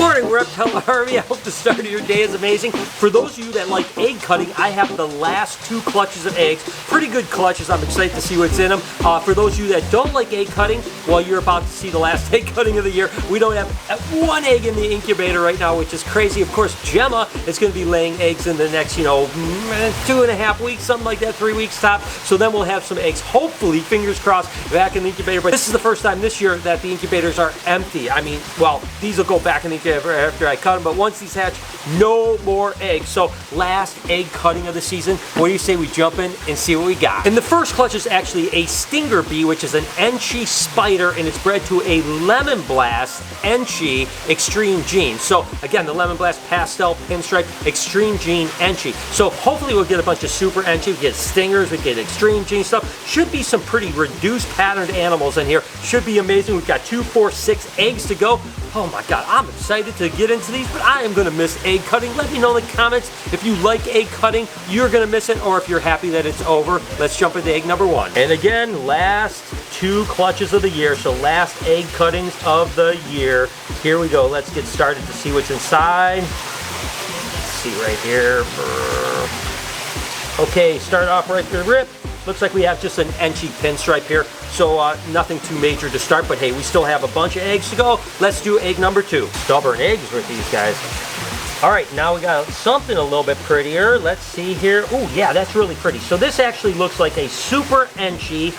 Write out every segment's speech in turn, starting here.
Morning, Reptarium. I hope the start of your day is amazing. For those of you that like egg cutting, I have the last 2 clutches of eggs. Pretty good clutches. I'm excited to see what's in them. For those of you that don't like egg cutting, well, you're about to see the last egg cutting of the year. We don't have 1 egg in the incubator right now, which is crazy. Of course, Gemma is going to be laying eggs in the next, 2.5 weeks, something like that, 3 weeks top. So then we'll have some eggs, hopefully, fingers crossed, back in the incubator. But this is the first time this year that the incubators are empty. I mean, well, these will go back in the incubator after I cut them, but once these hatch, no more eggs. So last egg cutting of the season. What do you say we jump in and see what we got? And the first clutch is actually a stinger bee, which is an Enchi spider, and it's bred to a lemon blast Enchi extreme gene. So again, the lemon blast pastel pinstripe extreme gene Enchi. So hopefully we'll get a bunch of super Enchi. We get stingers, we get extreme gene stuff. Should be some pretty reduced patterned animals in here. Should be amazing. We've got 2, 4, 6 eggs to go. Oh my God, I'm excited to get into these, but I am gonna miss egg cutting. Let me know in the comments if you like egg cutting, you're gonna miss it, or if you're happy that it's over. Let's jump into egg number 1. And again, last 2 clutches of the year, so last egg cuttings of the year. Here we go, let's get started to see what's inside. Let's see right here. Okay, start off right to the rip. Looks like we have just an Enchi pinstripe here, so nothing too major to start, but hey, we still have a bunch of eggs to go. Let's do egg number 2. Stubborn eggs with these guys. All right, now we got something a little bit prettier. Let's see here. Oh yeah, that's really pretty. So this actually looks like a super Enchi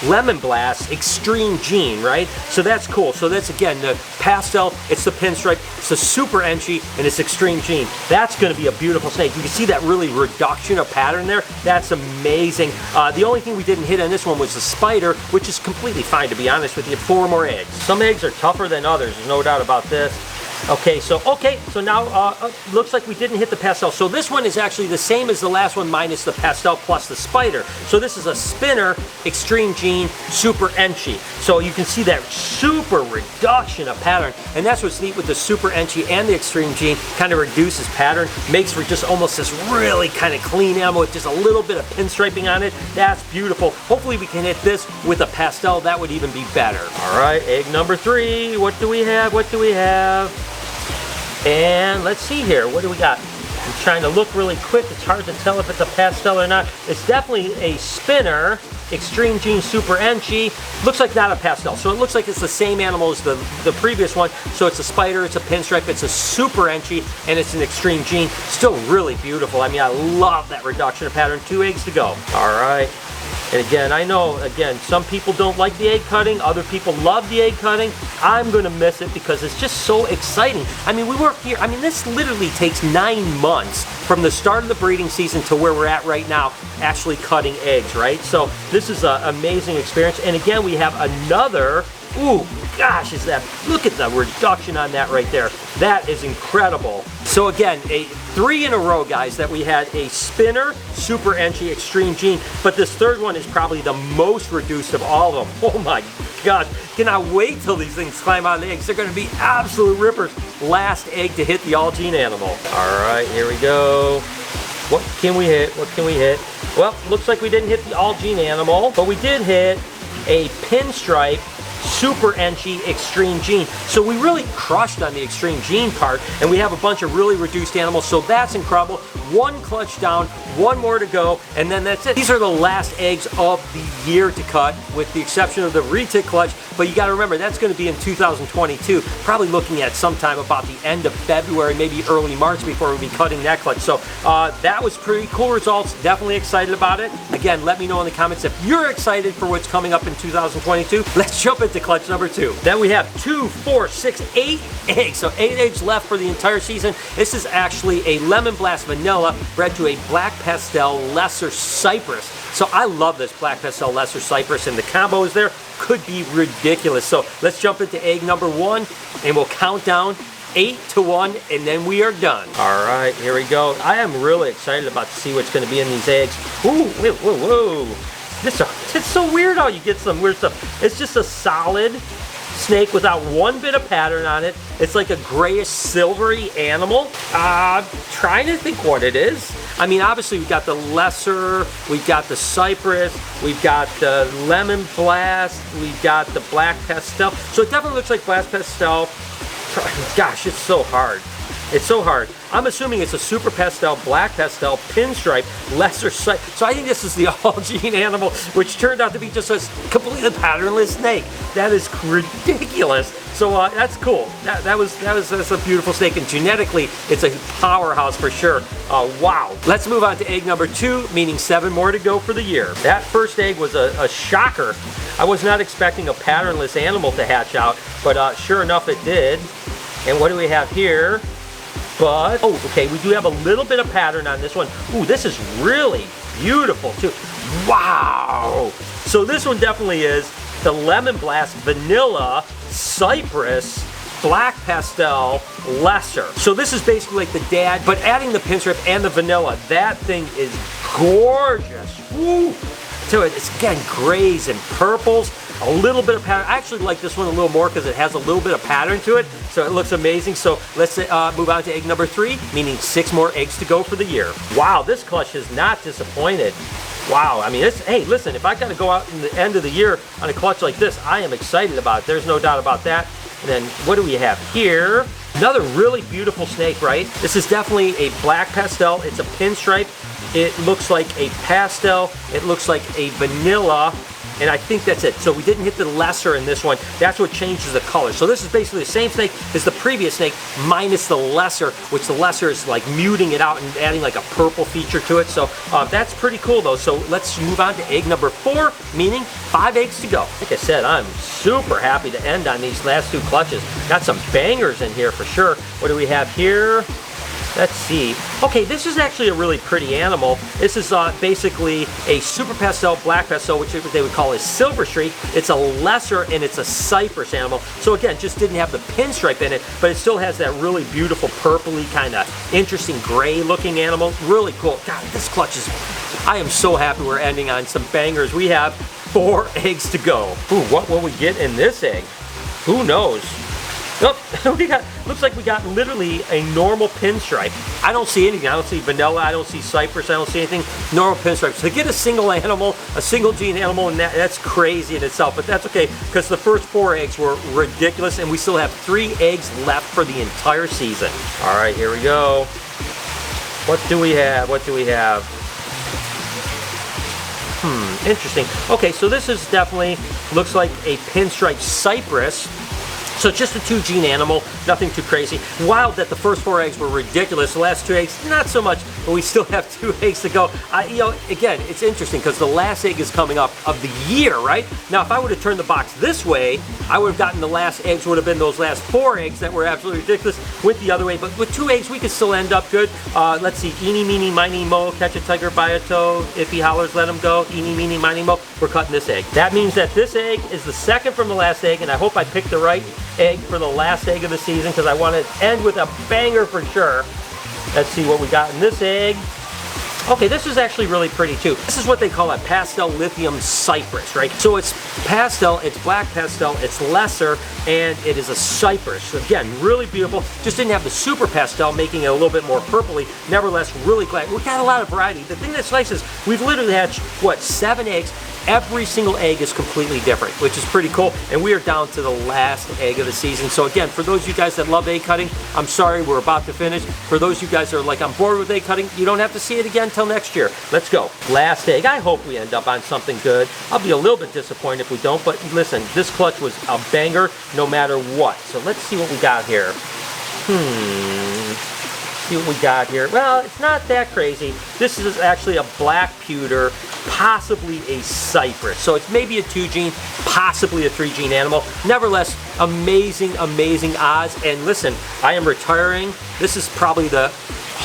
lemon blast extreme gene, right? So that's cool. So that's, again, the pastel, it's the pinstripe, it's the super Enchi, and it's extreme gene. That's gonna be a beautiful snake. You can see that really reduction of pattern there. That's amazing. The only thing we didn't hit on this one was the spider, which is completely fine, to be honest with you. 4 more eggs. Some eggs are tougher than others, there's no doubt about this. Okay, so now looks like we didn't hit the pastel. So this one is actually the same as the last one minus the pastel plus the spider. So this is a spinner extreme gene super Enchi. So you can see that super reduction of pattern, and that's what's neat with the super Enchi and the extreme gene. Kind of reduces pattern, makes for just almost this really kind of clean animal with just a little bit of pinstriping on it. That's beautiful. Hopefully we can hit this with a pastel. That would even be better. All right, egg number 3. What do we have? What do we have? And let's see here, what do we got? I'm trying to look really quick. It's hard to tell if it's a pastel or not. It's definitely a spinner, extreme gene super Enchi. Looks like not a pastel. So it looks like it's the same animal as the previous one. So it's a spider, it's a pinstripe, it's a super Enchi, and it's an extreme gene. Still really beautiful. I mean, I love that reduction of pattern. 2 eggs to go. All right. And again, I know, some people don't like the egg cutting, other people love the egg cutting. I'm gonna miss it because it's just so exciting. I mean, we work here, this literally takes 9 months from the start of the breeding season to where we're at right now, actually cutting eggs, right? So this is an amazing experience. And again, we have another, ooh, gosh, look at the reduction on that right there. That is incredible. So again, 3 in a row, guys, that we had a spinner, super Enchi, extreme gene, but this third one is probably the most reduced of all of them. Oh my gosh, cannot wait till these things climb out of the eggs. They're gonna be absolute rippers. Last egg to hit the all gene animal. All right, here we go. What can we hit? What can we hit? Well, looks like we didn't hit the all gene animal, but we did hit a pinstripe super Enchi extreme gene. So we really crushed on the extreme gene part, and we have a bunch of really reduced animals, so that's incredible. 1 clutch down, 1 more to go, and then that's it. These are the last eggs of the year to cut, with the exception of the retic clutch, but you gotta remember, that's gonna be in 2022, probably looking at sometime about the end of February, maybe early March before we'll be cutting that clutch. So that was pretty cool results, definitely excited about it. Again, let me know in the comments if you're excited for what's coming up in 2022. Let's jump into clutch number 2. Then we have 2, 4, 6, 8 eggs. So 8 eggs left for the entire season. This is actually a lemon blast vanilla bred to a black pastel lesser cypress. So I love this black pastel lesser cypress, and the combos there could be ridiculous. So let's jump into egg number 1, and we'll count down 8 to 1, and then we are done. All right, here we go. I am really excited about to see what's going to be in these eggs. Ooh, whoa, whoa, whoa. It's so weird how you get some weird stuff. It's just a solid snake without 1 bit of pattern on it. It's like a grayish silvery animal. Trying to think what it is. Obviously we've got the lesser, we've got the cypress, we've got the lemon blast, we've got the black pastel. So it definitely looks like black pastel. Gosh, it's so hard. It's so hard. I'm assuming it's a super pastel, black pastel, pinstripe, lesser size. So I think this is the all-gene animal, which turned out to be just a completely patternless snake. That is ridiculous. So that's cool. That's a beautiful snake, and genetically, it's a powerhouse for sure. Wow. Let's move on to egg number 2, meaning 7 more to go for the year. That first egg was a shocker. I was not expecting a patternless animal to hatch out, but sure enough, it did. And what do we have here? But, oh, okay, we do have a little bit of pattern on this one. Ooh, this is really beautiful too. Wow! So this one definitely is the Lemon Blast Vanilla Cypress Black Pastel Lesser. So this is basically like the dad, but adding the pinstripe and the vanilla, that thing is gorgeous. Woo! So it's again grays and purples. A little bit of pattern. I actually like this one a little more because it has a little bit of pattern to it, so it looks amazing. So let's move on to egg number 3, meaning 6 more eggs to go for the year. Wow, this clutch has not disappointed. Wow, I mean, hey, listen, if I got to go out in the end of the year on a clutch like this, I am excited about it. There's no doubt about that. And then what do we have here? Another really beautiful snake, right? This is definitely a black pastel. It's a pinstripe. It looks like a pastel. It looks like a vanilla. And I think that's it. So we didn't hit the lesser in this one. That's what changes the color. So this is basically the same snake as the previous snake minus the lesser, which the lesser is like muting it out and adding like a purple feature to it. So that's pretty cool though. So let's move on to egg number 4, meaning 5 eggs to go. Like I said, I'm super happy to end on these last 2 clutches. Got some bangers in here for sure. What do we have here? Let's see. Okay, this is actually a really pretty animal. This is basically a super pastel, black pastel, which they would call a silver streak. It's a lesser and it's a cypress animal. So again, just didn't have the pinstripe in it, but it still has that really beautiful purpley kind of interesting gray looking animal. Really cool. God, this clutch is, I am so happy we're ending on some bangers. We have 4 eggs to go. Ooh, what will we get in this egg? Who knows? Oh, looks like we got literally a normal pinstripe. I don't see anything. I don't see vanilla. I don't see cypress. I don't see anything. Normal pinstripe. So to get a single animal, a single gene animal, and that's crazy in itself. But that's okay because the first 4 eggs were ridiculous, and we still have 3 eggs left for the entire season. All right, here we go. What do we have? What do we have? Interesting. Okay, so this is definitely looks like a pinstripe cypress. So just a 2 gene animal, nothing too crazy. Wild that the first 4 eggs were ridiculous. The last 2 eggs, not so much, but we still have 2 eggs to go. You know, again, it's interesting because the last egg is coming up of the year, right? Now, if I would have turned the box this way, I would have gotten the last eggs would have been those last 4 eggs that were absolutely ridiculous. Went the other way, but with 2 eggs, we could still end up good. Let's see, eeny, meeny, miny, mo, catch a tiger by a toe. If he hollers, let him go. Eeny, meeny, miny, mo. We're cutting this egg. That means that this egg is the second from the last egg, and I hope I picked the right egg for the last egg of the season because I want to end with a banger for sure. Let's see what we got in this egg. Okay, this is actually really pretty too. This is what they call a pastel lithium cypress, right? So it's pastel, it's black pastel, it's lesser, and it is a cypress. So again, really beautiful. Just didn't have the super pastel, making it a little bit more purpley. Nevertheless, really glad. We got a lot of variety. The thing that's nice is we've literally hatched, what, 7 eggs. Every single egg is completely different, which is pretty cool. And we are down to the last egg of the season. So again, for those of you guys that love egg cutting, I'm sorry, we're about to finish. For those of you guys that are like, I'm bored with egg cutting, you don't have to see it again until next year. Let's go. Last egg. I hope we end up on something good. I'll be a little bit disappointed if we don't, but listen, this clutch was a banger no matter what. So let's see what we got here. See what we got here. Well, it's not that crazy. This is actually a black pewter, possibly a cypress. So it's maybe a 2 gene, possibly a 3 gene animal. Nevertheless, amazing, amazing odds. And listen, I am retiring. This is probably the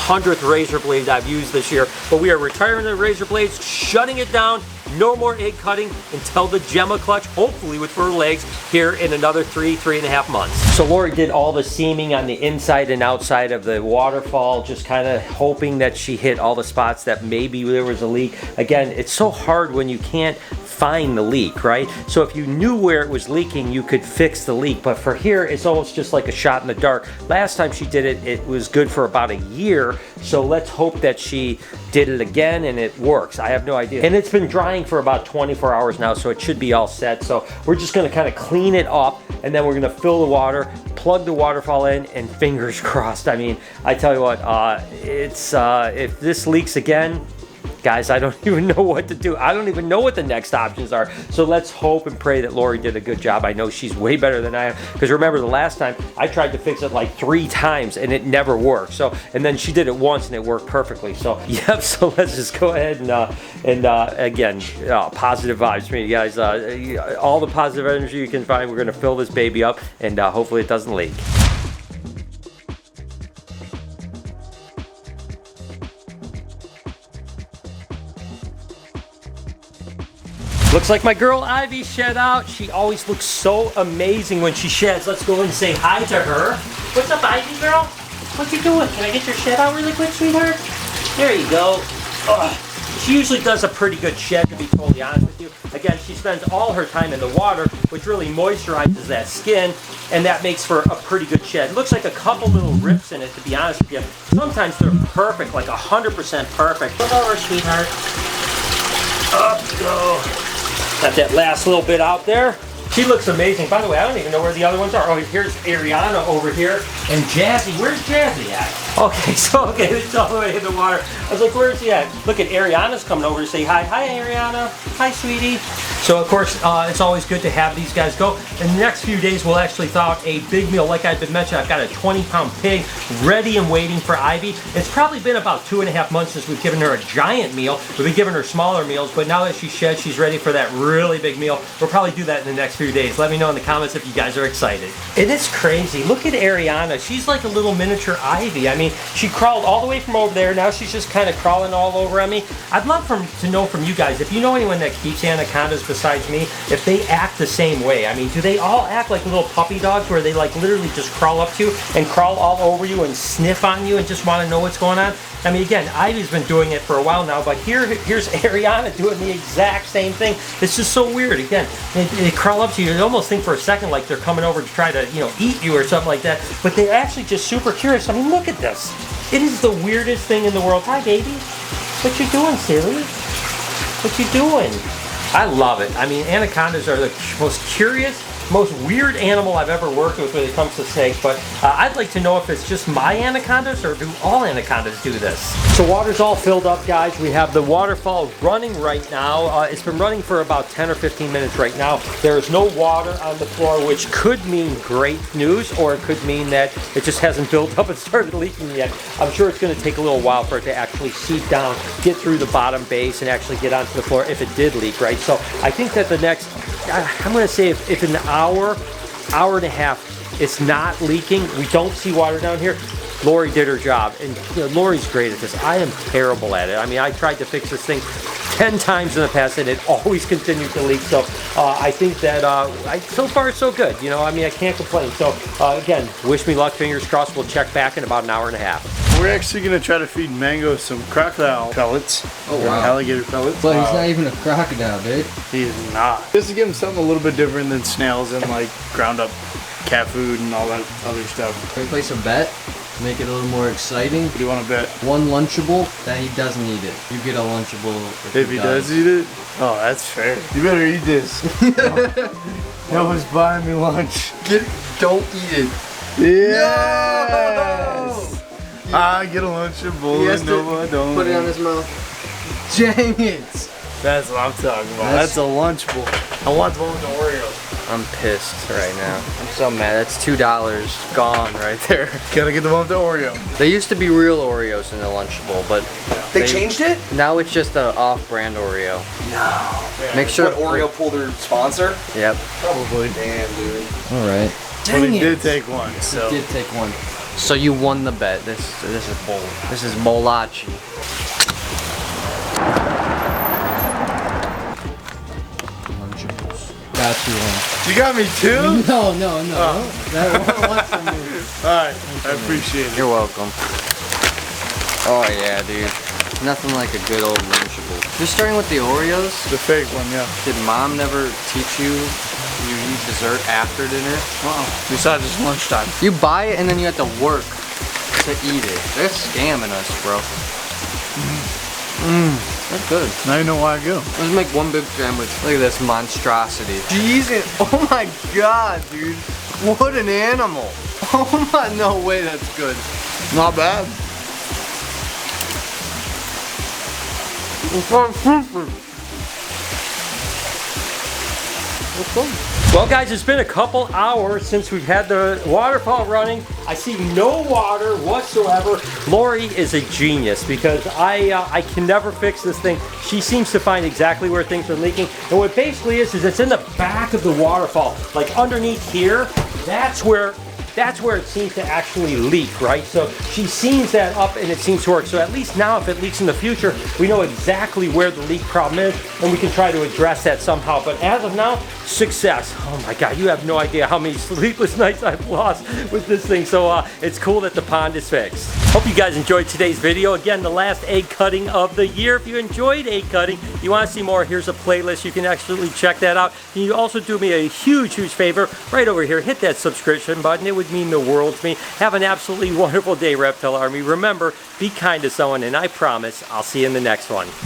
100th razor blade I've used this year, but we are retiring the razor blades, shutting it down. No more egg cutting until the Gemma clutch, hopefully with fertile eggs, here in another 3.5 months. So Lori did all the seaming on the inside and outside of the waterfall, just kind of hoping that she hit all the spots that maybe there was a leak. Again, it's so hard when you can't find the leak, right? So if you knew where it was leaking, you could fix the leak. But for here, it's almost just like a shot in the dark. Last time she did it, it was good for about a year. So let's hope that she did it again and it works. I have no idea. And it's been drying for about 24 hours now, so it should be all set. So we're just gonna kind of clean it up, and then we're gonna fill the water, plug the waterfall in, and fingers crossed. I mean, I tell you what, if this leaks again, guys, I don't even know what to do. I don't even know what the next options are. So let's hope and pray that Lori did a good job. I know she's way better than I am, because remember the last time I tried to fix it like 3 times and it never worked. So, and then she did it once and it worked perfectly. So yep, so let's just go ahead and again, positive vibes for you guys. All the positive energy you can find. We're gonna fill this baby up, and hopefully it doesn't leak. Looks like my girl Ivy shed out. She always looks so amazing when she sheds. Let's go and say hi to her. What's up, Ivy girl? What you doing? Can I get your shed out really quick, sweetheart? There you go. She usually does a pretty good shed, to be totally honest with you. Again, she spends all her time in the water, which really moisturizes that skin, and that makes for a pretty good shed. It looks like a couple little rips in it, to be honest with you. Sometimes they're perfect, like 100% perfect. Come over, sweetheart. Up you go. Got that last little bit out there. She looks amazing. By the way, I don't even know where the other ones are. Oh, here's Ariana over here. And Jazzy, where's Jazzy at? Okay, so, it's all the way in the water. I was like, where's he at? Look at Ariana's coming over to say hi. Hi, Ariana. Hi, sweetie. So, of course, it's always good to have these guys go. In the next few days, we'll actually thaw out a big meal. Like I've been mentioning, I've got a 20-pound pig ready and waiting for Ivy. It's probably been about 2.5 months since we've given her a giant meal. We've been giving her smaller meals, but now that she's shed, she's ready for that really big meal. We'll probably do that in the next few days. Let me know in the comments if you guys are excited. It is crazy. Look at Ariana. She's like a little miniature Ivy. I mean, she crawled all the way from over there. Now she's just kind of crawling all over on me. I'd love to know from you guys, if you know anyone that keeps anacondas besides me, if they act the same way. I mean, do they all act like little puppy dogs where they like literally just crawl up to you and crawl all over you and sniff on you and just want to know what's going on? I mean, again, Ivy's been doing it for a while now, but here's Ariana doing the exact same thing. It's just so weird. Again, they crawl up to you. You almost think for a second like they're coming over to try to, eat you or something like that. But they're actually just super curious. I mean, look at this. It is the weirdest thing in the world. Hi, baby. What you doing, silly? What you doing? I love it. I mean, anacondas are the most curious, most weird animal I've ever worked with when it comes to snakes, but I'd like to know if it's just my anacondas or do all anacondas do this. So water's all filled up, guys. We have the waterfall running right now. It's been running for about 10 or 15 minutes right now. There is no water on the floor, which could mean great news, or it could mean that it just hasn't built up and started leaking yet. I'm sure it's going to take a little while for it to actually seep down, get through the bottom base, and actually get onto the floor if it did leak, right? So I think that the next, I'm going to say if an hour and a half, it's not leaking, we don't see water down here, Lori did her job. And Lori's great at this. I am terrible at it. I mean, I tried to fix this thing 10 times in the past and it always continued to leak. So I think that so far so good. I mean, I can't complain. So again, wish me luck, fingers crossed. We'll check back in about an hour and a half. We're actually going to try to feed Mango some crocodile pellets. Oh, wow. Alligator pellets. But he's not even a crocodile, dude. He is not. Just to give him something a little bit different than snails and like ground up cat food and all that other stuff. Can we place a bet? Make it a little more exciting. What do you want to bet? One Lunchable that he doesn't eat it. You get a Lunchable if he does eat it? Oh, that's fair. You better eat this. Noah's buying me lunch. Don't eat it. Yes! No! I get a Lunchable and Noah don't. Put it on his mouth. Dang it! That's what I'm talking about. That's a Lunchable. A Lunchable with the Oreos. I'm pissed right now. I'm so mad. That's $2 gone right there. Gotta get the one with the Oreo. They used to be real Oreos in the Lunchable, but they changed it? Now it's just an off-brand Oreo. No. Make sure Oreo pulled their sponsor? Yep. Probably. Damn, dude. All right. Well, he did take one. So. He did take one. So you won the bet. This is bull. This is Bolachi. Got you one. You got me two? No. Oh. That one from me. Alright, I appreciate it. You're welcome. Oh yeah, dude. Nothing like a good old Lunchable. You're starting with the Oreos? The fake one, yeah. Did mom never teach you eat dessert after dinner? Besides just lunchtime. You buy it and then you have to work to eat it. They're scamming us, bro. That's good. Now you know why I go. Let's make one big sandwich. Look at this monstrosity. Jesus, oh my god, dude. What an animal. Oh my, no way that's good. Not bad. Well, guys, it's been a couple hours since we've had the waterfall running. I see no water whatsoever. Lori is a genius because I can never fix this thing. She seems to find exactly where things are leaking. And what basically is it's in the back of the waterfall, like underneath here. That's where it seems to actually leak, right? So she seams that up and it seems to work. So at least now if it leaks in the future, we know exactly where the leak problem is and we can try to address that somehow. But as of now, success. Oh my God, you have no idea how many sleepless nights I've lost with this thing. So it's cool that the pond is fixed. Hope you guys enjoyed today's video. Again, the last egg cutting of the year. If you enjoyed egg cutting, you want to see more, here's a playlist. You can actually check that out. Can you also do me a huge favor? Right over here, hit that subscription button. It would mean the world to me. Have an absolutely wonderful day, Reptile Army. Remember, be kind to someone, and I promise I'll see you in the next one.